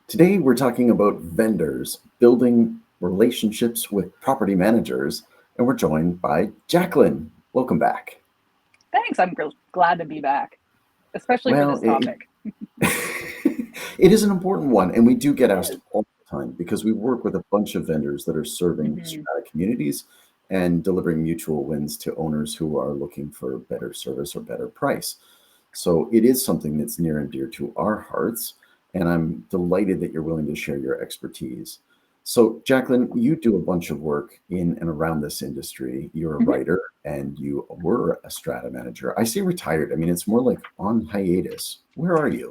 Today, we're talking about vendors, building relationships with property managers, and we're joined by Jaclyn. Welcome back. Thanks. I'm glad to be back, especially for Well, this topic. it is an important one, and we do get It asked is. all the time because we work with a bunch of vendors that are serving Hmm. strata communities and delivering mutual wins to owners who are looking for better service or better price. So it is something that's near and dear to our hearts, and I'm delighted that you're willing to share your expertise. So, Jaclyn, you do a bunch of work in and around this industry. You're a Hmm. writer and you were a strata manager. I say retired. I mean, it's more like on hiatus. Where are you?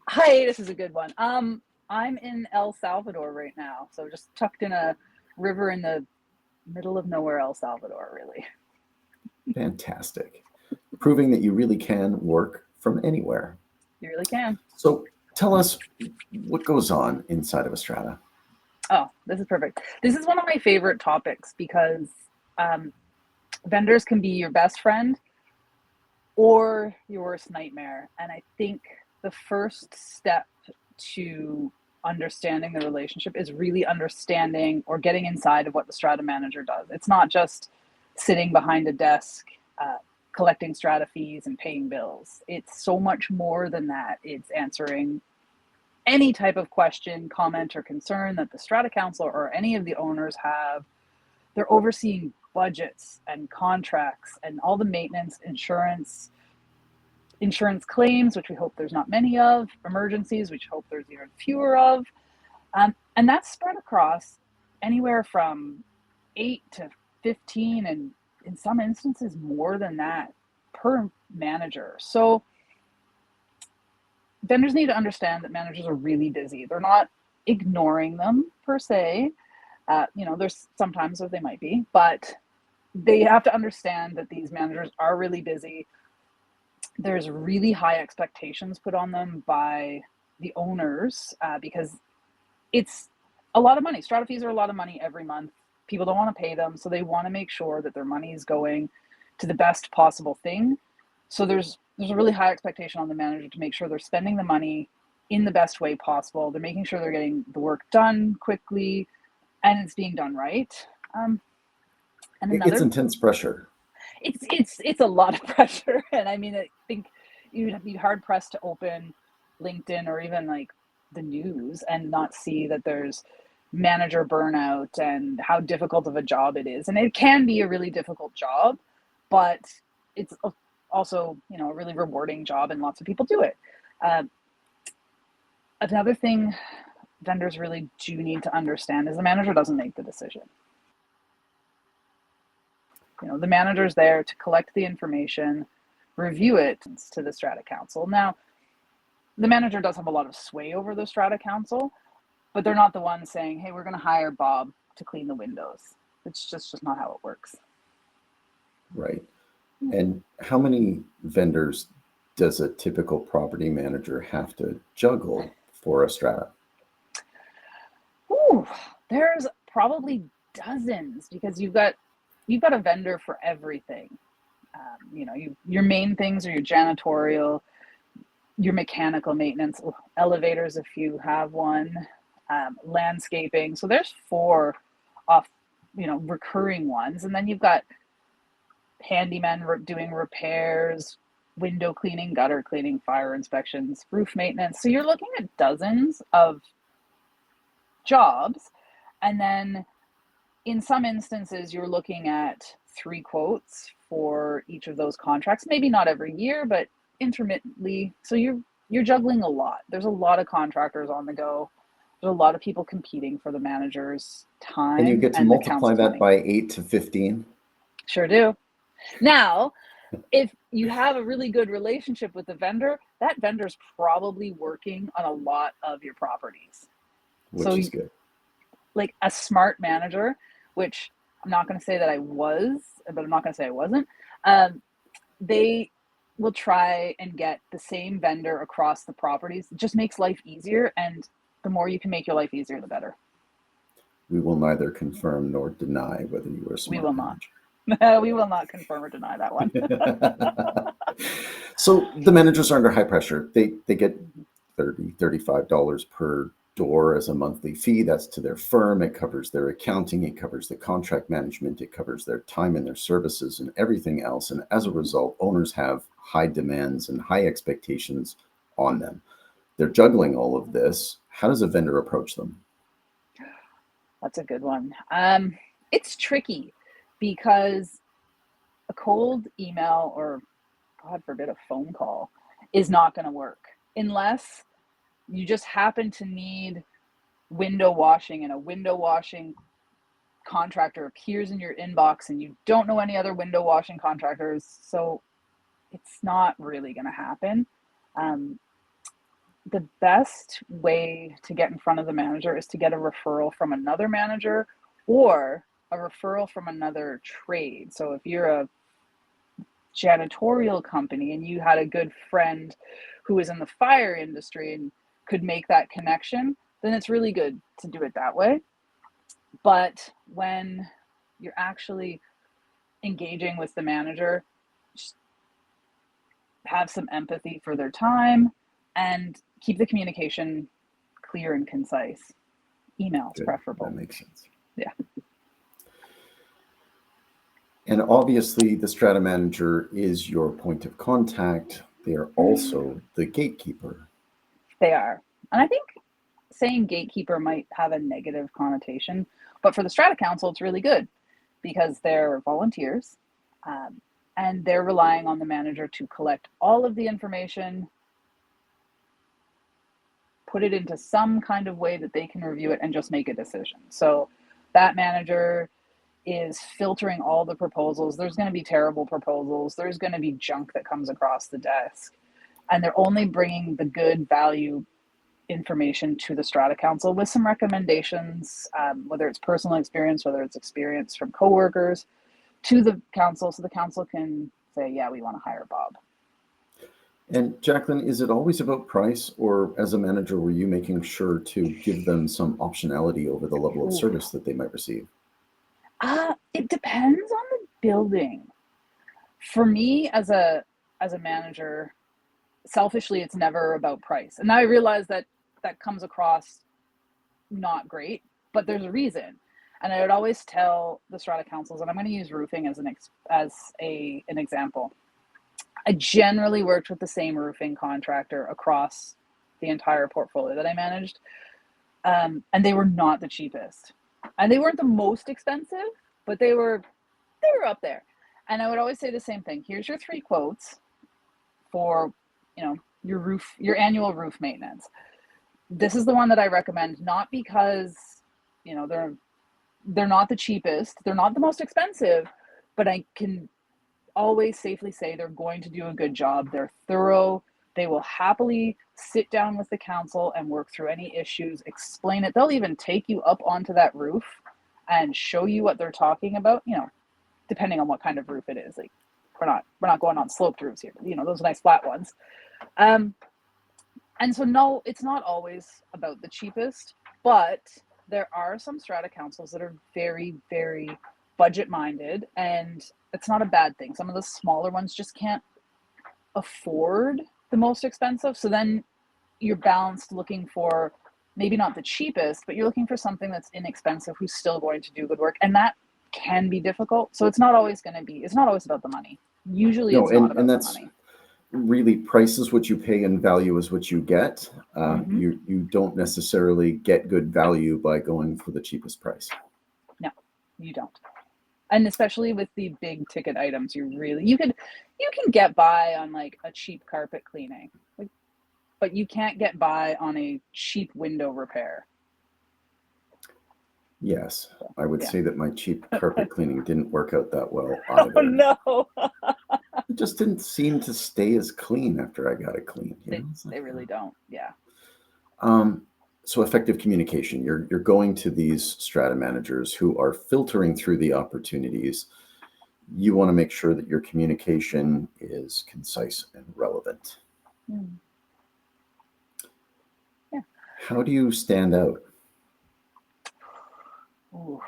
Hiatus is a good one. I'm in El Salvador right now, so just tucked in a river in the middle of nowhere, El Salvador. Really, Fantastic. Proving that you really can work from anywhere. you really can. So, tell us what goes on inside of a strata. Oh, this is perfect. This is one of my favorite topics because um, vendors can be your best friend or your worst nightmare. And I think the first step to understanding the relationship is really understanding or getting inside of what the strata manager does. It's not just sitting behind a desk, collecting strata fees and paying bills. It's so much more than that. It's answering any type of question, comment, or concern that the strata council or any of the owners have. They're overseeing budgets and contracts and all the maintenance, insurance claims, which we hope there's not many of, emergencies, which hope there's even fewer of. And that's spread across anywhere from 8 to 15, and in some instances, more than that per manager. So vendors need to understand that managers are really busy. They're not ignoring them per se. There's sometimes that they might be, but they have to understand that these managers are really busy. There's really high expectations put on them by the owners because it's a lot of money. Strata fees are a lot of money every month. People don't want to pay them, so they want to make sure that their money is going to the best possible thing. So there's a really high expectation on the manager to make sure they're spending the money in the best way possible. They're making sure they're getting the work done quickly and it's being done right. Um, and It's another intense pressure. it's a lot of pressure, and I mean, I think you'd be hard pressed to open LinkedIn or even like the news and not see that there's manager burnout and how difficult of a job it is. And it can be a really difficult job, but it's also, a really rewarding job, and lots of people do it. uh, Another thing vendors really do need to understand is the manager doesn't make the decision. The manager's there to collect the information, review it to the Strata Council. Now, the manager does have a lot of sway over the Strata Council, but they're not the ones saying, hey, we're going to hire Bob to clean the windows. It's just not how it works. Right. And how many vendors does a typical property manager have to juggle for a strata? Ooh, there's probably dozens because you've got a vendor for everything. Your main things are your janitorial, your mechanical maintenance, elevators if you have one, landscaping. So there's four off, recurring ones, and then you've got handymen doing repairs, window cleaning, gutter cleaning, fire inspections, roof maintenance. So you're looking at dozens of jobs, and then in some instances you're looking at three quotes for each of those contracts, maybe not every year, but intermittently. So you're juggling a lot. There's a lot of contractors on the go. There's a lot of people competing for the manager's And you time get to and the multiply council's that money. by 8 to 15. Sure do. Now, if you have a really good relationship with the vendor, that vendor's probably working on a lot of your properties. Which So, is good. like a smart manager, which I'm not going to say that I was, but I'm not going to say I wasn't, they will try and get the same vendor across the properties. It just makes life easier. And the more you can make your life easier, the better. We will neither confirm nor deny whether you are a We smart will not. manager. We will not confirm or deny that one. So the managers are under high pressure. They get $35 per door as a monthly fee. That's to their firm. It covers their accounting, it covers the contract management, it covers their time and their services and everything else. And as a result, owners have high demands and high expectations on them. They're juggling all of this. How does a vendor approach them? That's a good one. It's tricky because a cold email or, God forbid, a phone call is not going to work unless you just happen to need window washing and a window washing contractor appears in your inbox and you don't know any other window washing contractors. So it's not really going to happen. The best way to get in front of the manager is to get a referral from another manager or a referral from another trade. So if you're a janitorial company and you had a good friend who was in the fire industry and could make that connection, then it's really good to do it that way. But when you're actually engaging with the manager, just have some empathy for their time and keep the communication clear and concise. Email is preferable. That makes sense. Yeah. And obviously, the strata manager is your point of contact. They are also the gatekeeper. They are. And I think saying gatekeeper might have a negative connotation, but for the Strata Council, it's really good because they're volunteers and they're relying on the manager to collect all of the information, put it into some kind of way that they can review it and just make a decision. So that manager is filtering all the proposals. There's going to be terrible proposals. There's going to be junk that comes across the desk. And they're only bringing the good value information to the Strata Council with some recommendations, whether it's personal experience, whether it's experience from coworkers, to the council, so the council can say, yeah, we want to hire Bob. And Jaclyn, is it always about price, or as a manager, were you making sure to give them some optionality over the level of service that they might receive? It depends on the building. For me, as a manager, selfishly, it's never about price. And now I realize that comes across not great, but there's a reason. And I would always tell the Strata councils, and I'm going to use roofing as an example. I generally worked with the same roofing contractor across the entire portfolio that I managed, and they were not the cheapest, and they weren't the most expensive, but they were up there. And I would always say the same thing. Here's your 3 quotes for, your annual roof maintenance. This is the one that I recommend, not because, they're not the cheapest, they're not the most expensive, but I can always safely say they're going to do a good job. They're thorough. They will happily sit down with the council and work through any issues, explain it. They'll even take you up onto that roof and show you what they're talking about, depending on what kind of roof it is. Like, we're not going on sloped roofs here, those nice flat ones. And so, no, it's not always about the cheapest, but there are some strata councils that are very, very budget minded, and it's not a bad thing. Some of the smaller ones just can't afford the most expensive. So then you're balanced looking for maybe not the cheapest, but you're looking for something that's inexpensive who's still going to do good work. And that can be difficult. So it's not always about the money. Usually No, it's not about and the that's money. really, price is what you pay and value is what you get. You don't necessarily get good value by going for the cheapest price. No, you don't. And especially with the big ticket items, you can get by on like a cheap carpet cleaning, but you can't get by on a cheap window repair. Yes, I would say that my cheap carpet cleaning didn't work out that well either. Oh no. It just didn't seem to stay as clean after I got it cleaned. They really don't. Yeah. So effective communication. You're going to these strata managers who are filtering through the opportunities. You want to make sure that your communication is concise and relevant. Yeah. How do you stand out? Ooh,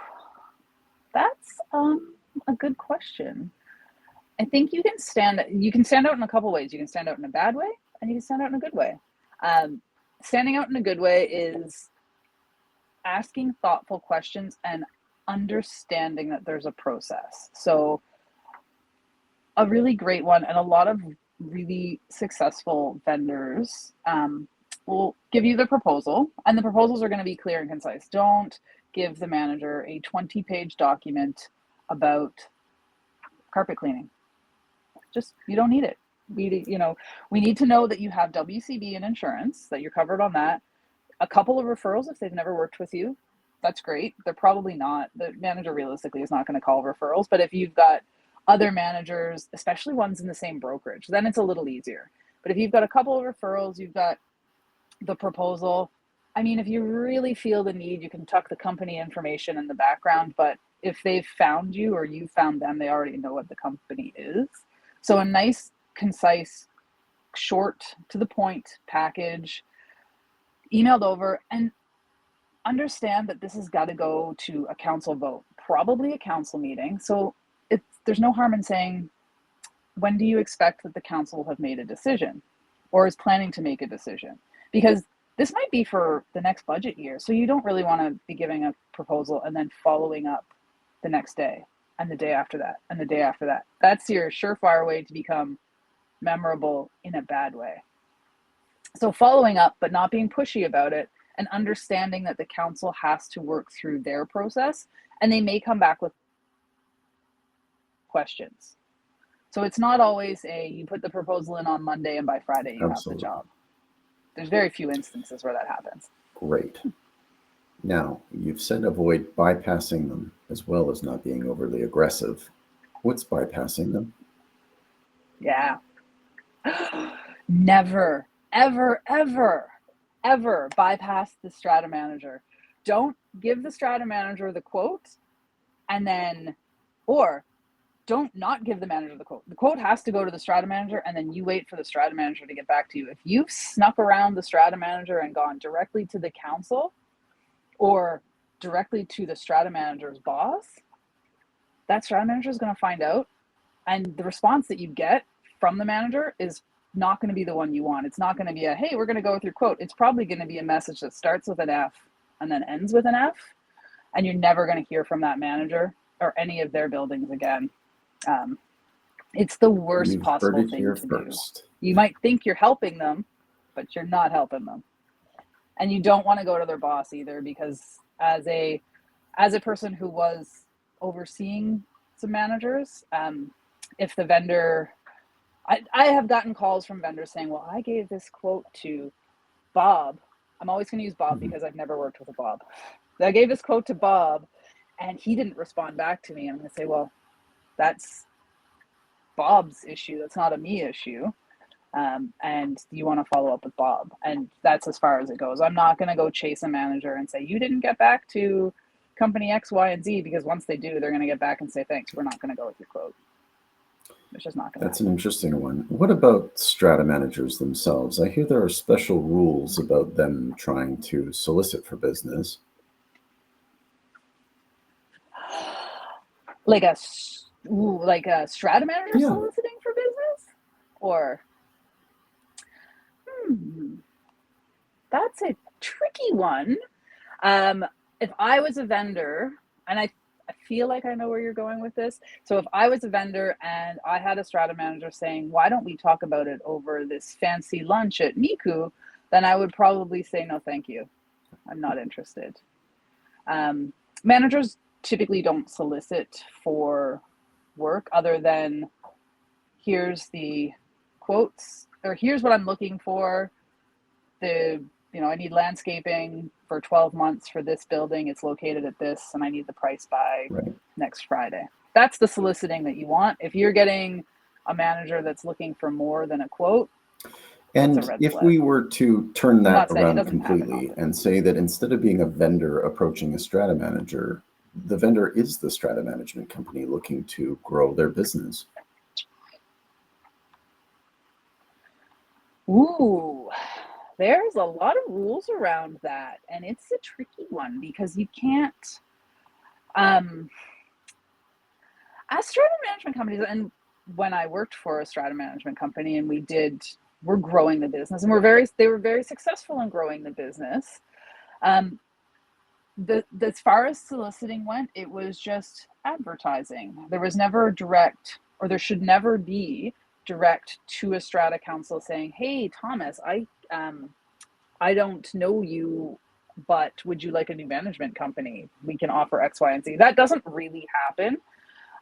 that's a good question. I think you can stand out in a couple ways. You can stand out in a bad way and you can stand out in a good way. standing out in a good way is asking thoughtful questions and understanding that there's a process. So a really great one, and a lot of really successful vendors will give you the proposal, and the proposals are going to be clear and concise. Don't give the manager a 20-page document about carpet cleaning. Just, you don't need it. We need to know that you have WCB and insurance, that you're covered on that. A couple of referrals if they've never worked with you. That's great. They're probably not. The manager realistically is not going to call referrals, but if you've got other managers, especially ones in the same brokerage, then it's a little easier. But if you've got a couple of referrals, you've got the proposal. I mean, if you really feel the need, you can tuck the company information in the background, but if they've found you or you found them, they already know what the company is. So a nice, concise, short, to the point package emailed over, and understand that this has got to go to a council vote, probably a council meeting. So there's no harm in saying, when do you expect that the council will have made a decision or is planning to make a decision? Because this might be for the next budget year. So you don't really want to be giving a proposal and then following up the next day and the day after that and the day after that. That's your surefire way to become memorable in a bad way. So following up, but not being pushy about it, and understanding that the council has to work through their process, and they may come back with questions. So it's not always you put the proposal in on Monday and by Friday you Absolutely. have the job. There's very few instances where that happens. Great. Now, you've said avoid bypassing them as well as not being overly aggressive. What's bypassing them? Yeah. Never, ever, ever, ever bypass the strata manager. Don't give the strata manager the quote and then, or don't not give the manager the quote. The quote has to go to the strata manager, and then you wait for the strata manager to get back to you. If you've snuck around the strata manager and gone directly to the council or directly to the strata manager's boss, that strata manager is going to find out, and the response that you get from the manager is not going to be the one you want. It's not going to be a, hey, we're going to go with your quote. It's probably going to be a message that starts with an F and then ends with an F, and you're never going to hear from that manager or any of their buildings again. It's the worst possible thing to do. You might think you're helping them, but you're not helping them. And you don't want to go to their boss either, because as a person who was overseeing some managers, if the vendor, I have gotten calls from vendors saying, well, I gave this quote to Bob. I'm always going to use Bob because I've never worked with a Bob. I gave this quote to Bob and he didn't respond back to me. I'm going to say, well, that's Bob's issue. That's not a me issue. And you want to follow up with Bob. And that's as far as it goes. I'm not going to go chase a manager and say, you didn't get back to company X, Y, and Z, because once they do, they're going to get back and say, thanks, we're not going to go with your quote. It's just not going to That's an interesting one. What about strata managers themselves? I hear there are special rules about them trying to solicit for business. Like a strata manager soliciting for business? Or that's a tricky one. If I was a vendor, and I feel like I know where you're going with this. So if I was a vendor and I had a strata manager saying, why don't we talk about it over this fancy lunch at Miku? Then I would probably say, no, thank you. I'm not interested. Managers typically don't solicit for work other than, here's the quotes, or here's what I'm looking for. I need landscaping for 12 months for this building. It's located at this, and I need the price by next Friday. That's the soliciting that you want. If you're getting a manager that's looking for more than a quote, and that's a red if flag. we were to turn that around completely and say that instead of being a vendor approaching a strata manager, the vendor is the strata management company looking to grow their business. Ooh, there's a lot of rules around that, and it's a tricky one because you can't, as strata management companies, and when I worked for a strata management company and we did we're growing the business, and they were very successful in growing the business. As far as soliciting went, it was just advertising. There was never direct, or there should never be direct to a strata council saying, hey Thomas, I don't know you, but would you like a new management company? We can offer X, Y, and Z. That doesn't really happen.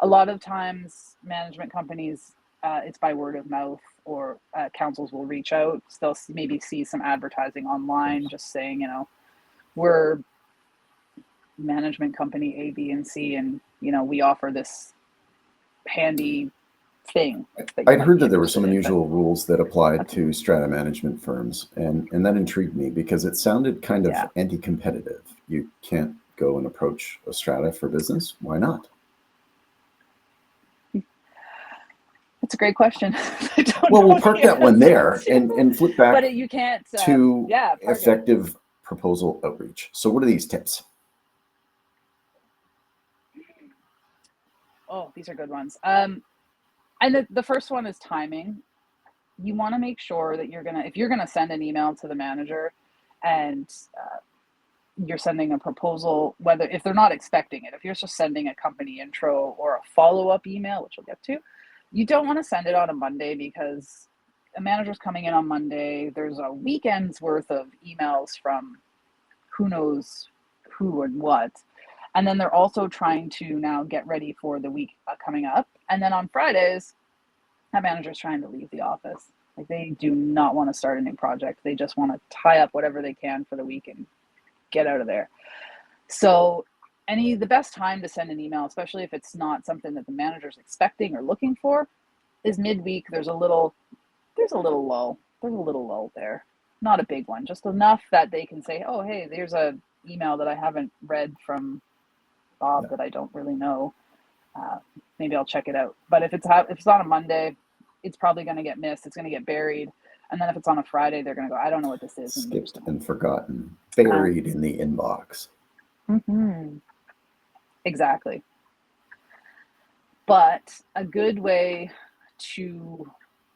A lot of times management companies, it's by word of mouth, or councils will reach out. They'll maybe see some advertising online just saying, we're management company A, B, and C, and we offer this handy thing. I'd heard that there were some unusual rules that applied to strata management firms, and that intrigued me because it sounded kind of anti-competitive. You can't go and approach a strata for business. Why not? That's a great question. We'll park that one there and flip back but you can't, to effective proposal outreach. So what are these tips? Oh, these are good ones. And the first one is timing. You want to make sure that if you're gonna send an email to the manager, and you're sending a proposal, if they're not expecting it, if you're just sending a company intro or a follow-up email, which we'll get to, you don't want to send it on a Monday, because a manager's coming in on Monday. There's a weekend's worth of emails from who knows who and what. And then they're also trying to now get ready for the week coming up. And then on Fridays, that manager's trying to leave the office. Like, they do not want to start a new project. They just want to tie up whatever they can for the week and get out of there. So the best time to send an email, especially if it's not something that the manager's expecting or looking for, is midweek. There's a little lull. There's a little lull there. Not a big one, just enough that they can say, oh, hey, there's a email that I haven't read from Bob that I don't really know. Maybe I'll check it out. But if it's on a Monday, it's probably going to get missed. It's going to get buried. And then if it's on a Friday, they're going to go, I don't know what this is. Skipped and forgotten, buried in the inbox. Mm-hmm. Exactly. But a good way to,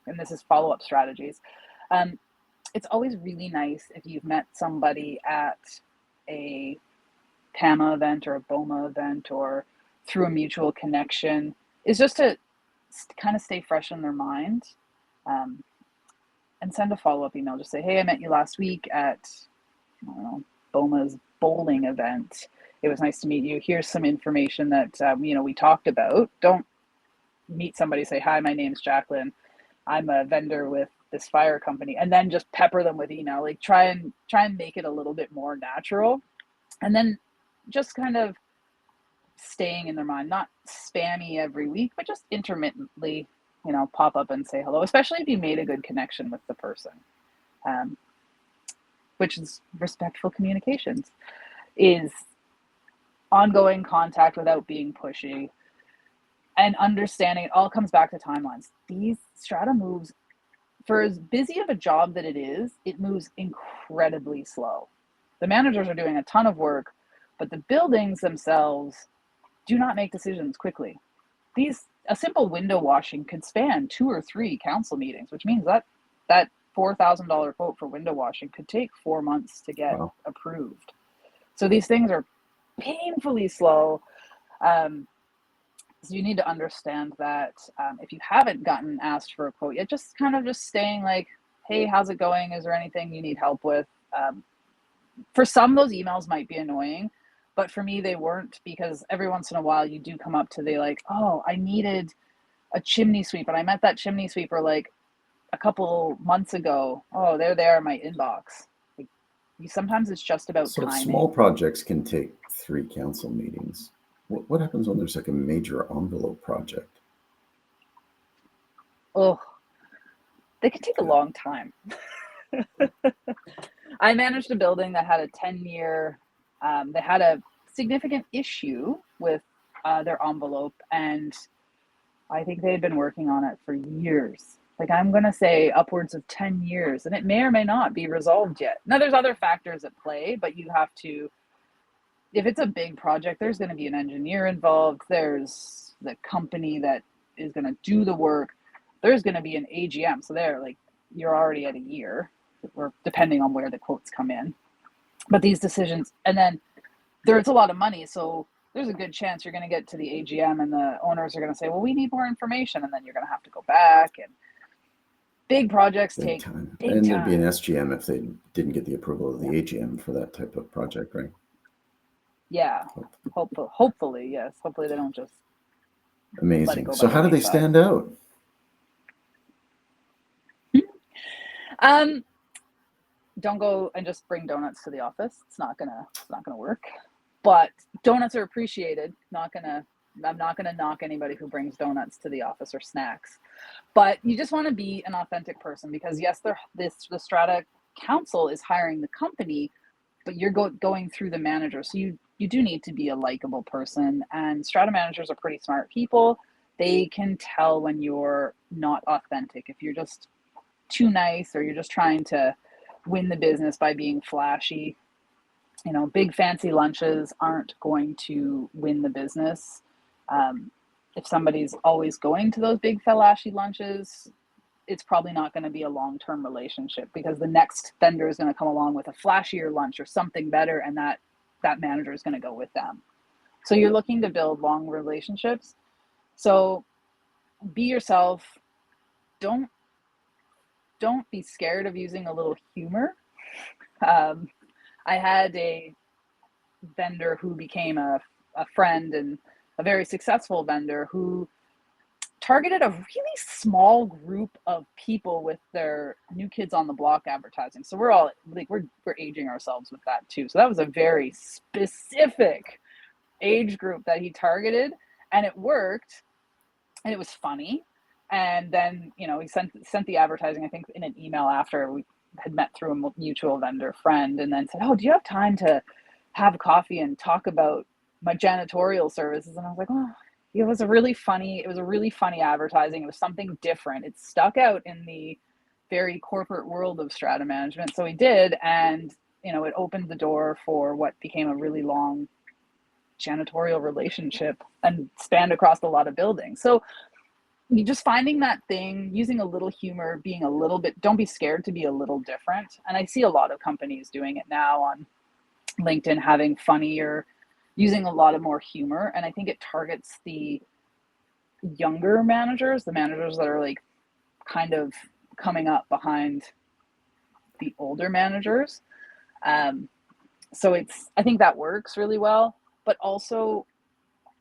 and this is follow-up strategies, it's always really nice if you've met somebody at a PAMA event or a BOMA event or through a mutual connection, is just to kind of stay fresh in their mind, and send a follow-up email. Just say, hey, I met you last week at, I don't know, BOMA's bowling event. It was nice to meet you. Here's some information that we talked about. Don't meet somebody, say, hi, my name's Jaclyn. I'm a vendor with this fire company, and then just pepper them with email. Like, try and make it a little bit more natural, and then just kind of staying in their mind, not spammy every week, but just intermittently, pop up and say hello, especially if you made a good connection with the person, which is respectful communications, is ongoing contact without being pushy, and understanding it all comes back to timelines. These strata moves, for as busy of a job that it moves incredibly slow. The managers are doing a ton of work, but the buildings themselves do not make decisions quickly. A simple window washing could span 2 or 3 council meetings, which means that $4,000 quote for window washing could take 4 months to get approved. So these things are painfully slow. So you need to understand that if you haven't gotten asked for a quote yet, just staying like, hey, how's it going? Is there anything you need help with? For some, those emails might be annoying, but for me, they weren't, because every once in a while you do come up to oh, I needed a chimney sweep, and I met that chimney sweeper like a couple months ago. Oh, they're there in my inbox. Sometimes it's just about timing. Small projects can take 3 council meetings. What happens when there's like a major envelope project? Oh, they can take a long time. I managed a building that had a 10-year, they had a significant issue with their envelope, and I think they had been working on it for years. I'm going to say upwards of 10 years, and it may or may not be resolved yet. Now, there's other factors at play, but you have to, if it's a big project, there's going to be an engineer involved. There's the company that is going to do the work. There's going to be an AGM. So they're you're already at a year, or depending on where the quotes come in. But these decisions, and then there's a lot of money, so there's a good chance you're going to get to the AGM and the owners are going to say, well, we need more information, and then you're going to have to go back. And big projects take big and time. there'd be an SGM if they didn't get the approval of the AGM for that type of project, right? Yeah, hopefully, yes. Hopefully they don't just amazing. let it go So by how the do they wayside. stand out? Don't go and just bring donuts to the office. It's not gonna work. But donuts are appreciated. I'm not gonna knock anybody who brings donuts to the office or snacks. But you just want to be an authentic person, because yes, the Strata Council is hiring the company, but you're going through the manager. So you do need to be a likable person, and Strata managers are pretty smart people. They can tell when you're not authentic, if you're just too nice or you're just trying to win the business by being flashy. Big fancy lunches aren't going to win the business. If somebody's always going to those big flashy lunches, it's probably not going to be a long-term relationship, because the next vendor is going to come along with a flashier lunch or something better, and that manager is going to go with them. So you're looking to build long relationships. So be yourself. Don't be scared of using a little humor. I had a vendor who became a friend, and a very successful vendor, who targeted a really small group of people with their New Kids on the Block advertising. So we're all like, we're aging ourselves with that too. So that was a very specific age group that he targeted, and it worked, and it was funny. And then, he sent the advertising, I think, in an email after we had met through a mutual vendor friend, and then said, oh, do you have time to have coffee and talk about my janitorial services? And I was like, oh, it was a really funny advertising. It was something different. It stuck out in the very corporate world of strata management. So we did, and it opened the door for what became a really long janitorial relationship and spanned across a lot of buildings. So you just finding that thing, using a little humor, being a little bit, don't be scared to be a little different. And I see a lot of companies doing it now on LinkedIn, having funnier, using a lot of more humor. And I think it targets the younger managers, the managers that are like kind of coming up behind the older managers. So I think that works really well, but also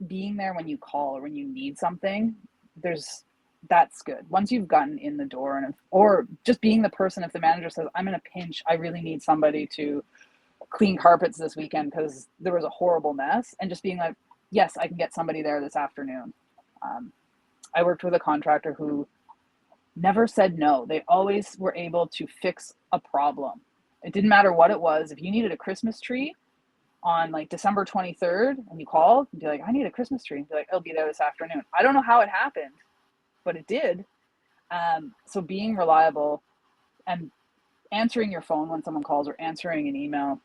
being there when you call or when you need something, that's good. Once you've gotten in the door, or just being the person, if the manager says, I'm in a pinch, I really need somebody to clean carpets this weekend because there was a horrible mess, and just being like, yes, I can get somebody there this afternoon. I worked with a contractor who never said no. They always were able to fix a problem. It didn't matter what it was. If you needed a Christmas tree on like December 23rd and you called and be like, I need a Christmas tree, and be like, it'll be there this afternoon. I don't know how it happened, but it did. So being reliable and answering your phone when someone calls, or answering an email,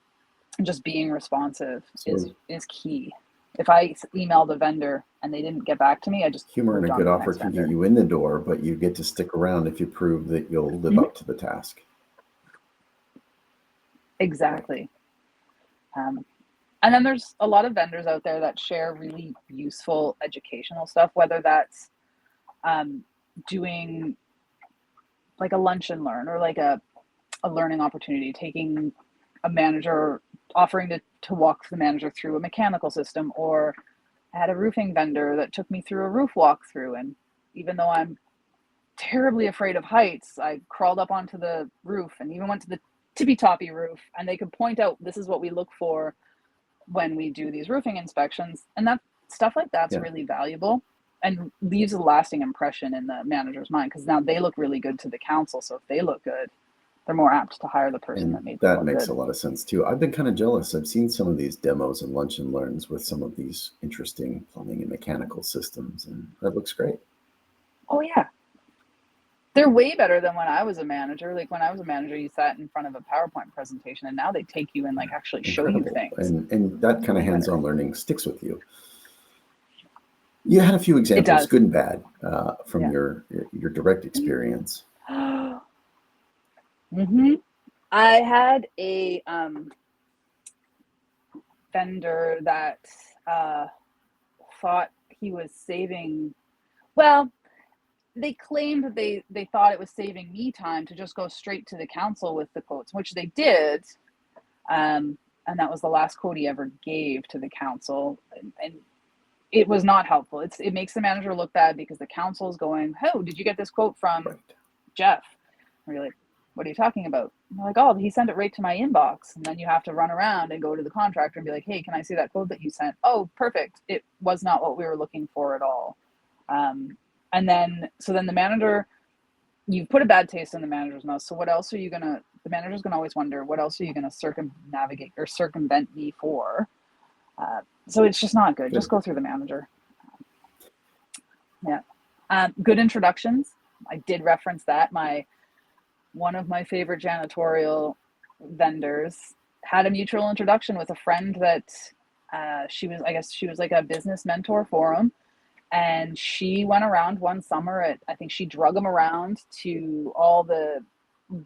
and just being responsive is key. If I emailed a vendor and they didn't get back to me, I just humor and a good offer can get you in the door, but you get to stick around if you prove that you'll live up to the task. Exactly. And then there's a lot of vendors out there that share really useful educational stuff, whether that's doing like a lunch and learn, or like a learning opportunity, taking a manager, offering to walk the manager through a mechanical system. Or I had a roofing vendor that took me through a roof walkthrough, and even though I'm terribly afraid of heights, I crawled up onto the roof and even went to the tippy toppy roof, and they could point out, this is what we look for when we do these roofing inspections. And that stuff like that's really valuable and leaves a lasting impression in the manager's mind, because now they look really good to the council. So if they look good, they're more apt to hire the person that made them look good. That makes a lot of sense too. I've been kind of jealous. I've seen some of these demos and lunch and learns with some of these interesting plumbing and mechanical systems, and that looks great. Oh yeah. They're way better than when I was a manager. Like when I was a manager, you sat in front of a PowerPoint presentation, and now they take you and like actually show you things. And that kind of hands-on learning sticks with you. You had a few examples, good and bad, from your direct experience. Mm-hmm. I had a vendor that thought he was saving, well, they claimed that they thought it was saving me time to just go straight to the council with the quotes, which they did. And that was the last quote he ever gave to the council. And it was not helpful. It makes the manager look bad because the council is going, "Oh, did you get this quote from Right. Jeff?" And you're like, "What are you talking about?" And they're like, "Oh, he sent it right to my inbox." And then you have to run around and go to the contractor and be like, "Hey, can I see that quote that you sent?" "Oh, perfect. It was not what we were looking for at all." And then, so then the manager, you've put a bad taste in the manager's mouth. So what else are you gonna? The manager's gonna always wonder, what else are you gonna circumnavigate or circumvent me for? So it's just not good. Just Good. go through the manager. Yeah. Good introductions. I did reference that. One of my favorite janitorial vendors had a mutual introduction with a friend that I guess she was like a business mentor for him. And she went around one summer I think she drug him around to all the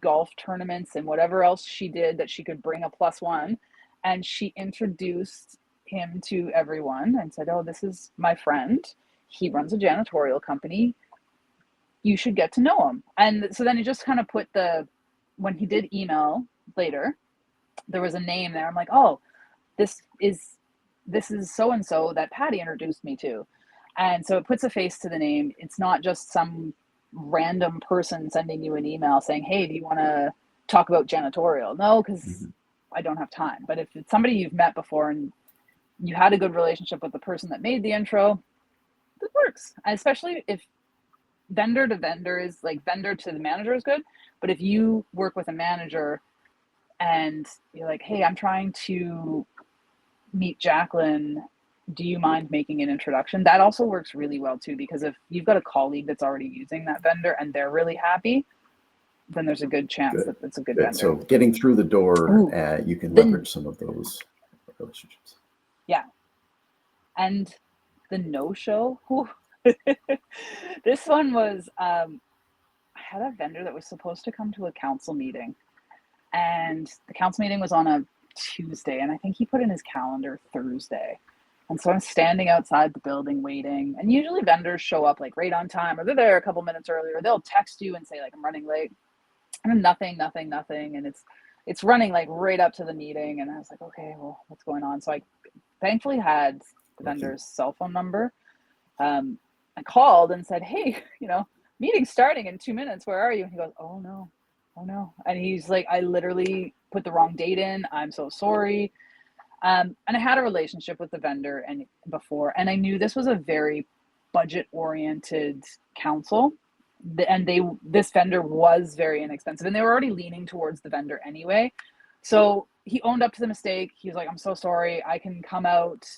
golf tournaments and whatever else she did that she could bring a plus one. And she introduced him to everyone and said, "Oh, this is my friend. He runs a janitorial company. You should get to know him." And so then it just kind of when he did email later, there was a name there. I'm like, "Oh, this is so and so that Patty introduced me to." And so it puts a face to the name. It's not just some random person sending you an email saying, "Hey, do you want to talk about janitorial?" No, because Mhm. I don't have time. But if it's somebody you've met before and you had a good relationship with the person that made the intro, it works. And especially if vendor to vendor is like vendor to the manager is good. But if you work with a manager and you're like, "Hey, I'm trying to meet Jaclyn. Do you mind making an introduction?" That also works really well too, because if you've got a colleague that's already using that vendor and they're really happy, then there's a good chance Good. that it's a good Good. vendor. So getting through the door, Ooh, you can then leverage some of those relationships. yeah, and the no-show. This one was I had a vendor that was supposed to come to a council meeting, and the council meeting was on a Tuesday, and I think he put in his calendar Thursday. And so I'm standing outside the building waiting, and usually vendors show up like right on time, or they're there a couple minutes earlier. Or they'll text you and say like, "I'm running late," and nothing, and it's running like right up to the meeting. And I was like, "Okay, well, what's going on?" So I thankfully had the Lucky. vendor's cell phone number. I called and said, "Hey, meeting starting in 2 minutes. Where are you?" And he goes, "Oh no, oh no." And he's like, "I literally put the wrong date in. I'm so sorry." And I had a relationship with the vendor and before, and I knew this was a very budget oriented council. And this vendor was very inexpensive, and they were already leaning towards the vendor anyway. So he owned up to the mistake. He was like, "I'm so sorry. I can come out.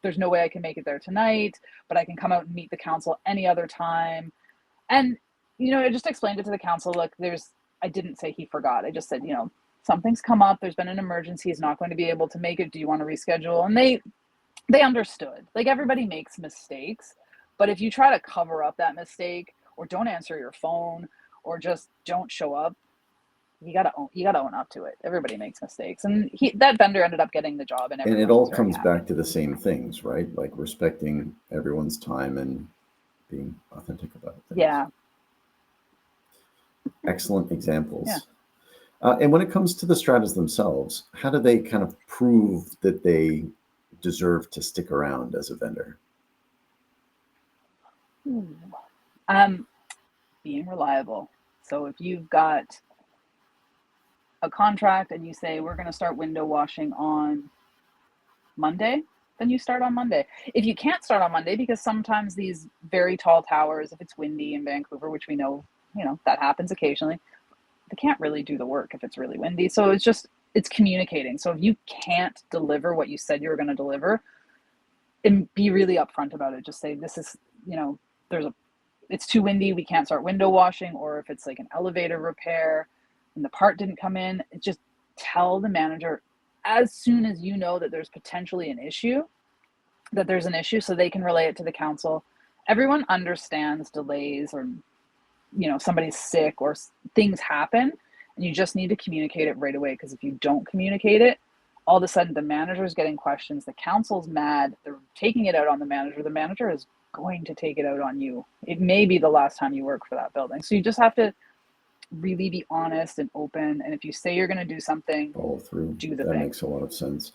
There's no way I can make it there tonight, but I can come out and meet the council any other time." And I just explained it to the council. Look, I didn't say he forgot. I just said, something's come up. There's been an emergency. He's not going to be able to make it. Do you want to reschedule? And they understood. Like, everybody makes mistakes, but if you try to cover up that mistake or don't answer your phone or just don't show up, you gotta own up to it. Everybody makes mistakes, and that vendor ended up getting the job, and And it everyone all was very comes happy. back to the same things, right? Like respecting everyone's time and being authentic about things. Yeah, Excellent yeah. examples. And when it comes to the stratas themselves, how do they kind of prove that they deserve to stick around as a vendor? Ooh. Um, Being reliable. So if you've got a contract and you say we're going to start window washing on Monday, then you start on Monday. If you can't start on Monday, because sometimes these very tall towers, if it's windy in Vancouver, which we know, that happens occasionally, they can't really do the work if it's really windy. So it's communicating. So if you can't deliver what you said you were going to deliver, and be really upfront about it. Just say, this is, there's it's too windy, we can't start window washing. Or if it's like an elevator repair and the part didn't come in, just tell the manager as soon as you know that there's potentially an issue, so they can relay it to the council. Everyone understands delays, or somebody's sick or things happen, And you just need to communicate it right away, because if you don't communicate it, all of a sudden the manager's getting questions, the council's mad, they're taking it out on the manager is going to take it out on you. It may be the last time you work for that building. So you just have to really be honest and open. And if you say you're going to do something, Follow through. do the That thing. makes a lot of sense.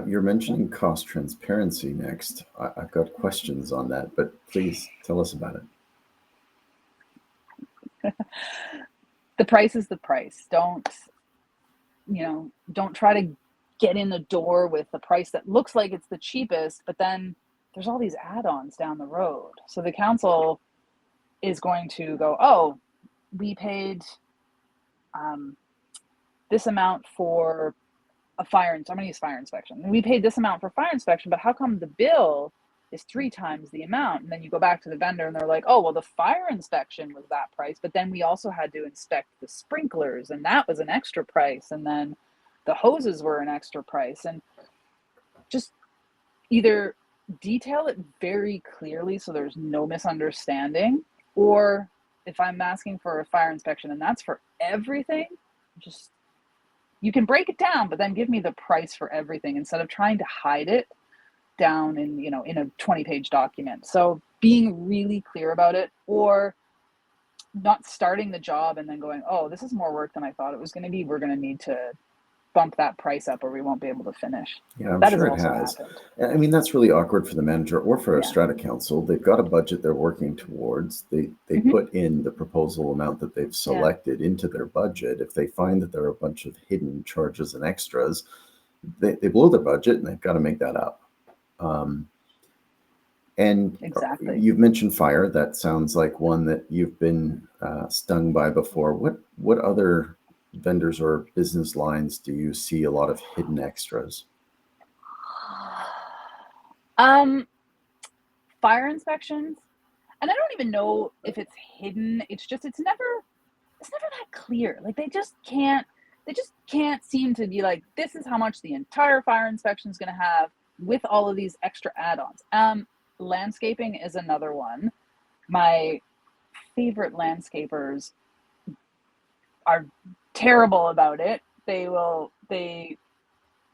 You're mentioning cost transparency next. I've got questions on that, but please tell us about it. The price is the price. Don't try to get in the door with the price that looks like it's the cheapest, but then there's all these add-ons down the road. So the council is going to go, oh, we paid this amount for a fire, so I'm going to use fire inspection. We paid this amount for fire inspection, but how come the bill is 3 times the amount? And then you go back to the vendor and they're like, oh, well, the fire inspection was that price, but then we also had to inspect the sprinklers, and that was an extra price. And then the hoses were an extra price. And just either detail it very clearly so there's no misunderstanding, or if I'm asking for a fire inspection and that's for everything, just, you can break it down, but then give me the price for everything instead of trying to hide it down in a 20-page document. So being really clear about it, or not starting the job and then going, oh, this is more work than I thought it was going to be, we're going to need to bump that price up or we won't be able to finish. Yeah, I'm That has sure it also has. happened. I mean, that's really awkward for the manager or for a Yeah. strata council. They've got a budget they're working towards. They put in the proposal amount that they've selected into their budget. If they find that there are a bunch of hidden charges and extras, they blow their budget and they've got to make that up. And Exactly. you've mentioned fire. That sounds like one that you've been stung by before. What other vendors or business lines do you see a lot of hidden extras? Fire inspections, and I don't even know if it's hidden. It's never that clear. Like they just can't seem to be like, this is how much the entire fire inspection is going to have with all of these extra add-ons. Landscaping is another one. My favorite landscapers are terrible about it.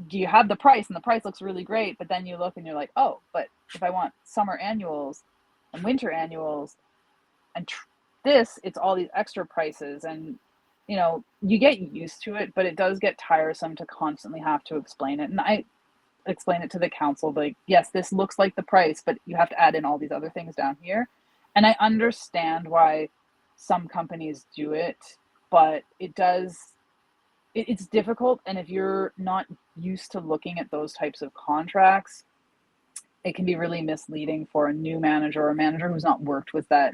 You have the price and the price looks really great, but then you look and you're like, oh, but if I want summer annuals and winter annuals and it's all these extra prices. And you get used to it, but it does get tiresome to constantly have to explain it. And I explain it to the council, like, yes, this looks like the price, but you have to add in all these other things down here. And I understand why some companies do it, but it's difficult. And if you're not used to looking at those types of contracts, it can be really misleading for a new manager or a manager who's not worked with that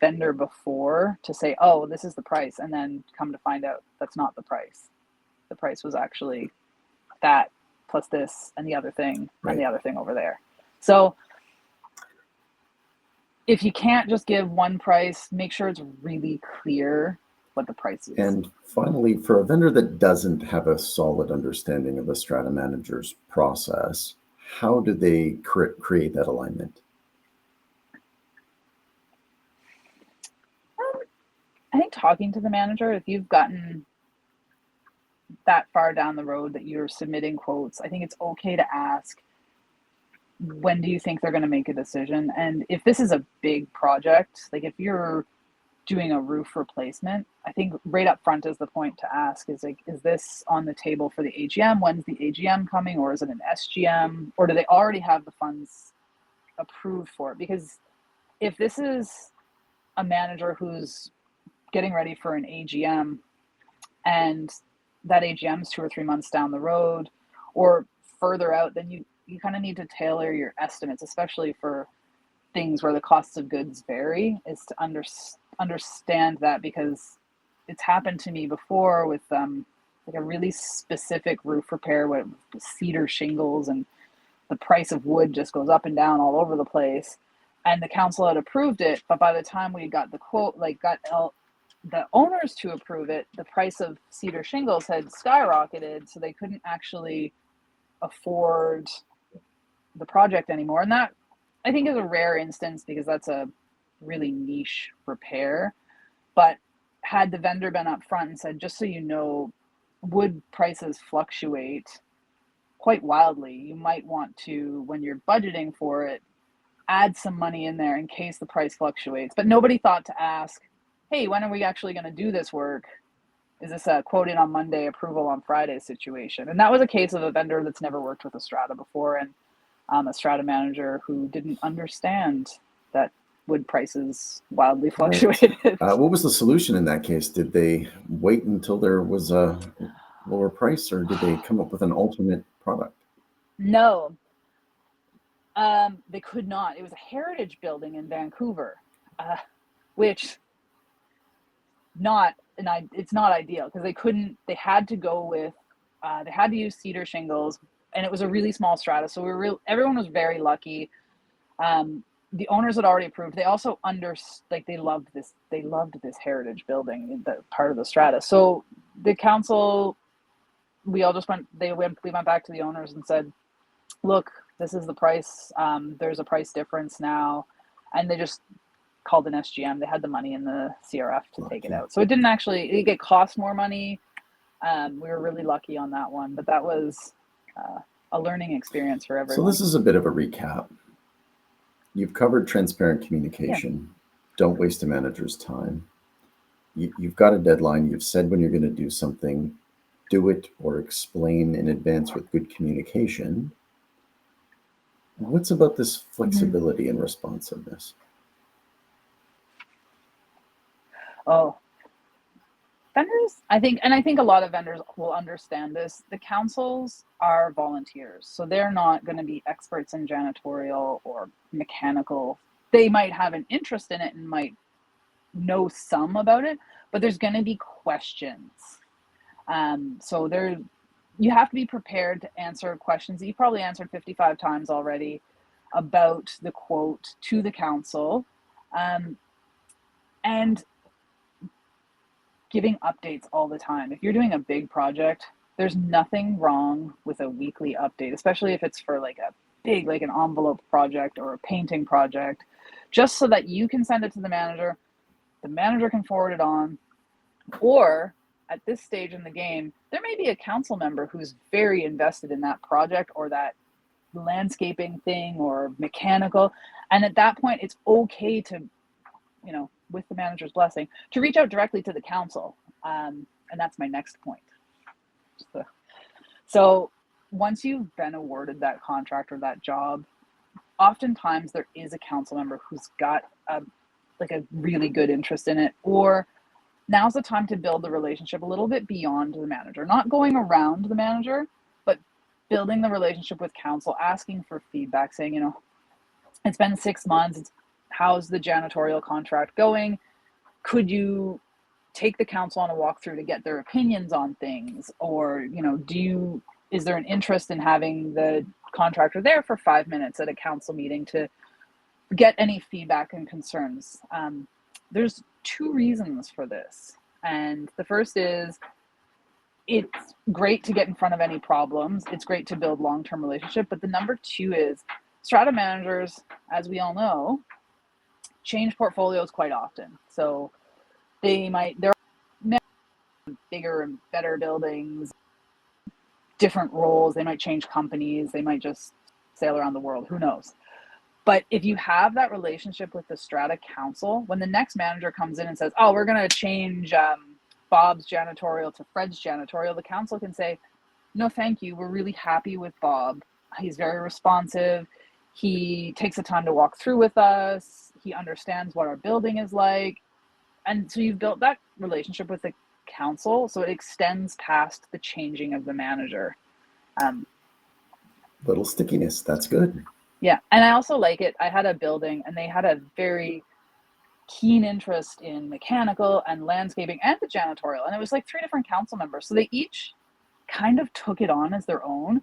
vendor before to say, oh, this is the price, and then come to find out that's not the price. The price was actually that plus this and the other thing and the other thing over there. So if you can't just give one price, make sure it's really clear what the price is. And finally, for a vendor that doesn't have a solid understanding of a strata manager's process, how do they create that alignment? I think talking to the manager, if you've gotten that far down the road that you're submitting quotes, I think it's okay to ask, when do you think they're going to make a decision? And if this is a big project, like if you're doing a roof replacement, I think right up front is the point to ask, is like, is this on the table for the AGM? When's the AGM coming? Or is it an SGM? Or do they already have the funds approved for it? Because if this is a manager who's getting ready for an AGM and that AGM is 2 or 3 months down the road or further out, then you kind of need to tailor your estimates, especially for things where the costs of goods vary, is to understand that, because it's happened to me before with like a really specific roof repair with cedar shingles, and the price of wood just goes up and down all over the place, and the council had approved it, but by the time we got the quote, the owners to approve it, the price of cedar shingles had skyrocketed, so they couldn't actually afford the project anymore. And that, I think, is a rare instance because that's a really niche repair. But had the vendor been up front and said, just so you know, wood prices fluctuate quite wildly. You might want to, when you're budgeting for it, add some money in there in case the price fluctuates. But nobody thought to ask, hey, when are we actually going to do this work? Is this a quote in on Monday, approval on Friday situation? And that was a case of a vendor that's never worked with a Strata before, and a Strata manager who didn't understand that wood prices wildly fluctuated. What was the solution in that case? Did they wait until there was a lower price, or did they come up with an alternate product? No, they could not. It was a heritage building in Vancouver, which it's not ideal because they had to go with, they had to use cedar shingles, and it was a really small strata. So everyone was very lucky. The owners had already approved. They also they loved this heritage building, the part of the strata. So the council, we went back to the owners and said, look, this is the price. There's a price difference now. And they just called an SGM. They had the money in the CRF to take it out. So it cost more money. We were really lucky on that one, but that was a learning experience for everyone. So this is a bit of a recap. You've covered transparent communication. Yeah. Don't waste a manager's time. You've got a deadline. You've said when you're going to do something. Do it or explain in advance with good communication. What's about this flexibility and responsiveness? Oh, vendors, I think a lot of vendors will understand this. The councils are volunteers, so they're not going to be experts in janitorial or mechanical. They might have an interest in it and might know some about it, but there's going to be questions. So you have to be prepared to answer questions that you probably answered 55 times already about the quote to the council, and giving updates all the time. If you're doing a big project, there's nothing wrong with a weekly update, especially if it's for like a big, like an envelope project or a painting project, just so that you can send it to the manager can forward it on, or at this stage in the game, there may be a council member who's very invested in that project or that landscaping thing or mechanical. And at that point, it's okay to, with the manager's blessing, to reach out directly to the council. And that's my next point. So once you've been awarded that contract or that job, oftentimes there is a council member who's got a really good interest in it, or now's the time to build the relationship a little bit beyond the manager, not going around the manager, but building the relationship with council, asking for feedback, saying, it's been 6 months. How's the janitorial contract going? Could you take the council on a walkthrough to get their opinions on things? Or, is there an interest in having the contractor there for 5 minutes at a council meeting to get any feedback and concerns? There's 2 reasons for this. And the first is, it's great to get in front of any problems. It's great to build long-term relationship. But the number 2 is, strata managers, as we all know, change portfolios quite often. So they're bigger and better buildings, different roles. They might change companies. They might just sail around the world. Who knows? But if you have that relationship with the strata council, when the next manager comes in and says, oh, we're going to change Bob's janitorial to Fred's janitorial, the council can say, no, thank you. We're really happy with Bob. He's very responsive. He takes the time to walk through with us. He understands what our building is like. And so you've built that relationship with the council, so it extends past the changing of the manager. Little stickiness, that's good. Yeah, and I also like it. I had a building, and they had a very keen interest in mechanical and landscaping and the janitorial, and it was like 3 different council members. So they each kind of took it on as their own,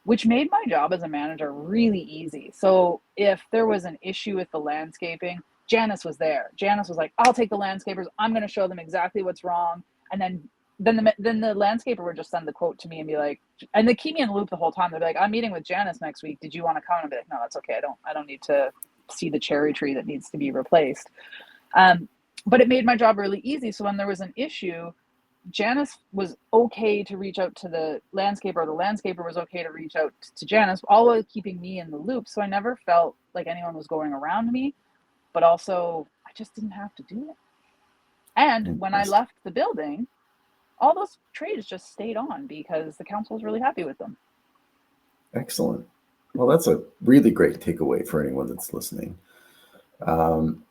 which made my job as a manager really easy. So if there was an issue with the landscaping, Janice was there. Janice was like, I'll take the landscapers. I'm going to show them exactly what's wrong. And then the landscaper would just send the quote to me and be like, and they keep me in the loop the whole time. They'd be like, I'm meeting with Janice next week. Did you want to come? And I'd be like, no, that's okay. I don't need to see the cherry tree that needs to be replaced. but it made my job really easy. So when there was an issue, Janice was okay to reach out to the landscaper, or the landscaper was okay to reach out to Janice, all while keeping me in the loop. So I never felt like anyone was going around me, but also I just didn't have to do it. And when I left the building, all those trades just stayed on because the council was really happy with them. Excellent. Well, that's a really great takeaway for anyone that's listening.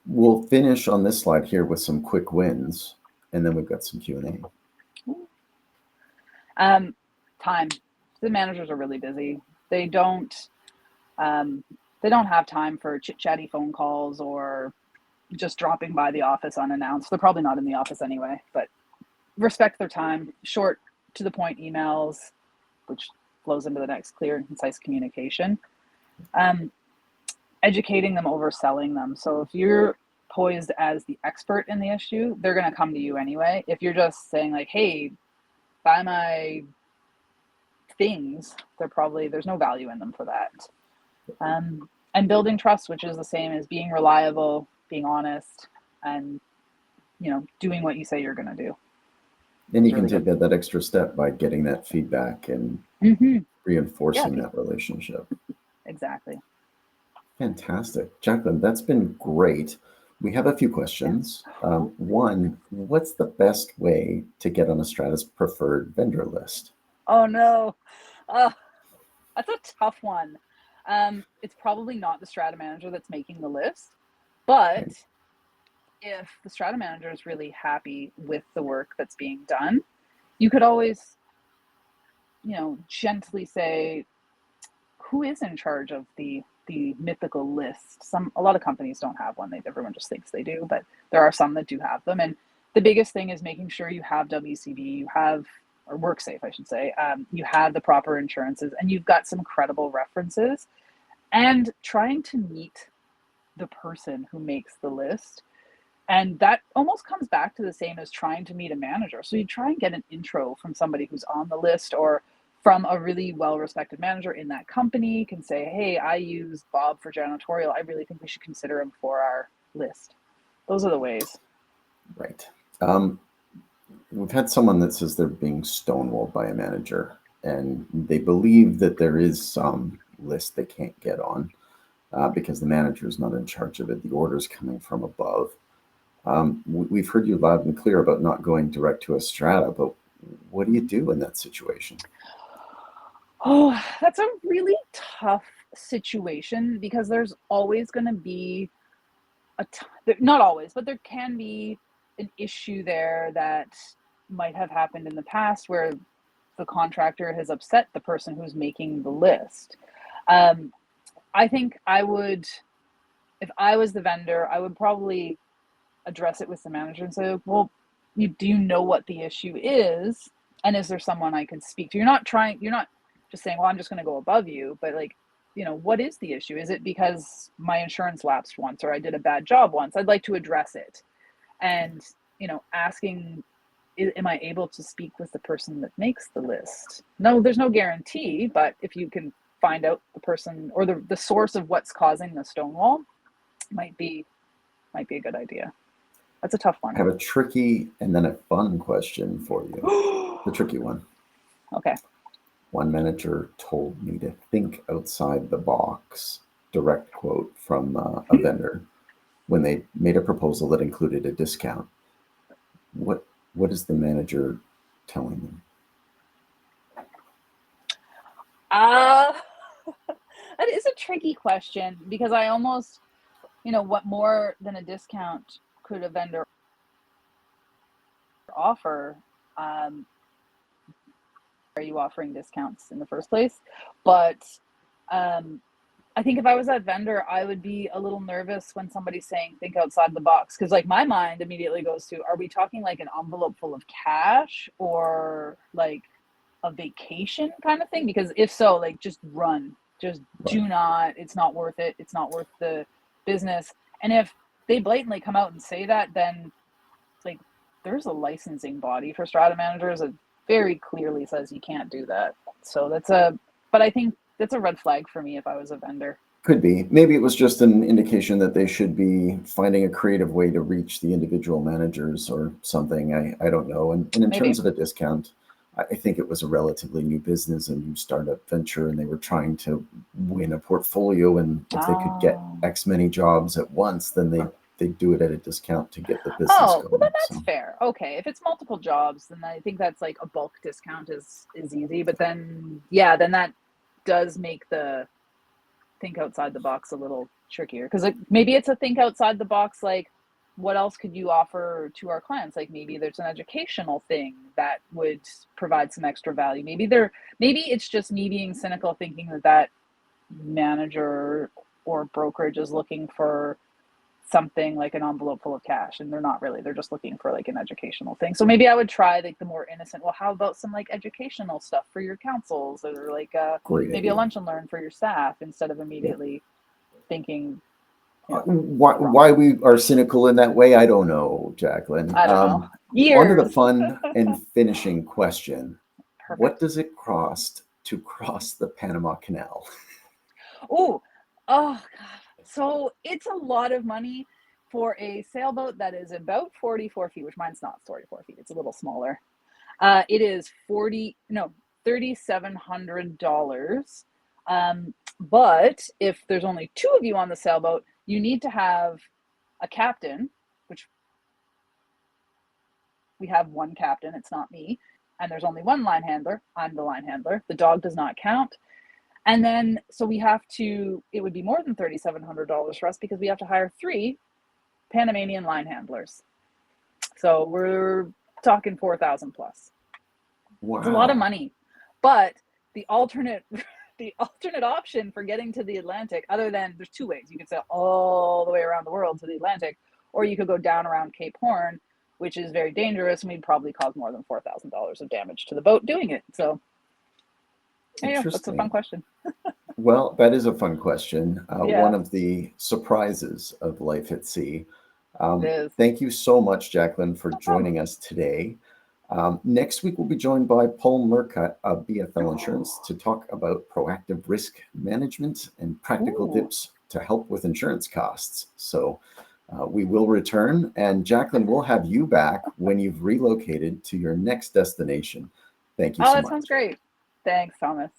We'll finish on this slide here with some quick wins, and then we've got some Q&A. Time. The managers are really busy. They don't have time for chit-chatty phone calls or just dropping by the office unannounced. They're probably not in the office anyway, but respect their time. Short, to the point emails, which flows into the next clear and concise communication. Educating them over selling them. So if you're poised as the expert in the issue, they're going to come to you anyway. If you're just saying like, hey, buy my things, there's no value in them for that. And building trust, which is the same as being reliable, being honest, and doing what you say you're going to do. And you can take that extra step by getting that feedback and reinforcing that relationship. Exactly. Fantastic. Jaclyn, that's been great. We have a few questions. One, what's the best way to get on a Stratas preferred vendor list? Oh, no. That's a tough one. It's probably not the Strata manager that's making the list, but if the Strata manager is really happy with the work that's being done, you could always, gently say, who is in charge of the mythical list? A lot of companies don't have one. Everyone just thinks they do, but there are some that do have them. And the biggest thing is making sure you have WCB, or WorkSafe, I should say. You have the proper insurances, and you've got some credible references, and trying to meet the person who makes the list. And that almost comes back to the same as trying to meet a manager. So you try and get an intro from somebody who's on the list, or from a really well-respected manager in that company. You can say, hey, I use Bob for janitorial. I really think we should consider him for our list. Those are the ways. Right. We've had someone that says they're being stonewalled by a manager, and they believe that there is some list they can't get on because the manager is not in charge of it. The order's coming from above. We've heard you loud and clear about not going direct to a Strata, but what do you do in that situation? Oh, that's a really tough situation because there's always going to be not always, but there can be an issue there that might have happened in the past where the contractor has upset the person who's making the list. I think if I was the vendor, I would probably address it with the manager and say, well, do you know what the issue is? And is there someone I can speak to? You're not just saying, well, I'm just going to go above you, but what is the issue? Is it because my insurance lapsed once, or I did a bad job once? I'd like to address it. And, asking, am I able to speak with the person that makes the list? No, there's no guarantee, but if you can find out the person or the source of what's causing the stonewall, might be a good idea. That's a tough one. I have a tricky and then a fun question for you. The tricky one. Okay. One manager told me to think outside the box, direct quote from a vendor, when they made a proposal that included a discount. What is the manager telling them? That is a tricky question because I almost, what more than a discount could a vendor offer? Are you offering discounts in the first place? But I think if I was that vendor, I would be a little nervous when somebody's saying think outside the box, because like my mind immediately goes to, are we talking like an envelope full of cash or like a vacation kind of thing? Because if so, like just run, just do not, it's not worth it. It's not worth the business. And if they blatantly come out and say that, then like there's a licensing body for Strata managers that very clearly says you can't do that. So but I think that's a red flag for me if I was a vendor. Could be. Maybe it was just an indication that they should be finding a creative way to reach the individual managers or something. I don't know. And in Maybe. terms of a discount, I think it was a relatively new business, a new startup venture, and they were trying to win a portfolio. And if they could get Oh. X many jobs at once, then they do it at a discount to get the business Oh, well then going. that's So fair. Okay. If it's multiple jobs, then I think that's like a bulk discount is easy. But then yeah, then that does make the think outside the box a little trickier. Because like, maybe it's a think outside the box, like what else could you offer to our clients? Like maybe there's an educational thing that would provide some extra value. Maybe it's just me being cynical thinking that that manager or brokerage is looking for something like an envelope full of cash, and they're just looking for like an educational thing. So maybe I would try like the more innocent, well, how about some like educational stuff for your councils, or like great maybe a idea. lunch and learn for your staff, instead of Yeah. immediately thinking, the wrong Why thing. we are cynical in that way, I don't know, Jaclyn. I don't know. On to the Years. fun and finishing question. What Perfect. does it cost to cross the Panama Canal? Oh, oh God. So it's a lot of money for a sailboat that is about 44 feet, which mine's not 44 feet. It's a little smaller. It is 40, no, $3,700. But if there's only two of you on the sailboat, you need to have a captain, which we have one captain, it's not me. And there's only one line handler. I'm the line handler. The dog does not count. And then, so it would be more than $3,700 for us because we have to hire three Panamanian line handlers. So we're talking 4,000 plus. It's a lot of Wow. money. But the alternate the alternate option for getting to the Atlantic, other than there's two ways. You could sail all the way around the world to the Atlantic, or you could go down around Cape Horn, which is very dangerous and we'd probably cause more than $4,000 of damage to the boat doing it. So yeah, that's a fun Interesting. question. Well, that is a fun question. One Yeah, of the surprises of life at sea. it is. Thank you so much, Jaclyn, for No problem. joining us today. Next week, we'll be joined by Paul Murcutt of BFL Insurance to talk about proactive risk management and practical Ooh. tips to help with insurance costs. So we will return, and Jaclyn, we'll have you back when you've relocated to your next destination. Thank you Oh, so that sounds much. great. Thanks, Thomas.